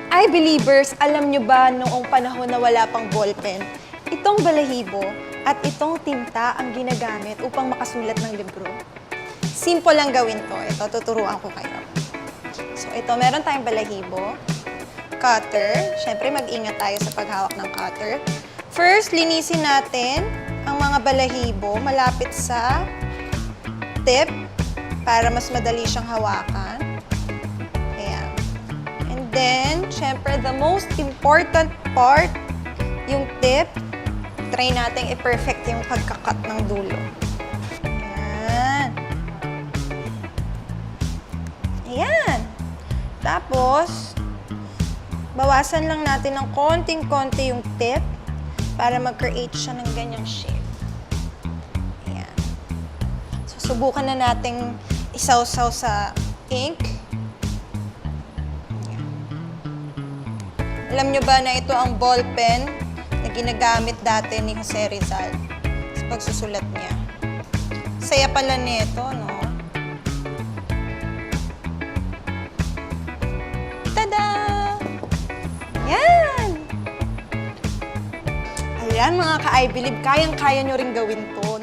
Ay, believers, alam nyo ba noong panahon na wala pang ballpen, itong balahibo at itong tinta ang ginagamit upang makasulat ng libro? Simple lang gawin to. Ito, tuturuan ko kayo. So, ito, meron tayong balahibo, cutter. Siyempre, mag-ingat tayo sa paghawak ng cutter. First, linisin natin ang mga balahibo malapit sa tip para mas madali siyang hawakan. Ayan. And then, syempre, the most important part, yung tip, try natin i-perfect yung pagkakat ng dulo. Ayan. Ayan. Tapos, bawasan lang natin ng konting-konti yung tip para mag-create siya ng ganyang shape. Ayan. So, subukan na nating isawsaw sa ink. Ayan. Alam nyo ba na ito ang ballpen na ginagamit dati ni Jose Rizal sa pagsusulat niya? Saya pala nito, no? Tada! Yan! Ayan, mga ka-I Believe, kayang-kaya nyo rin gawin to.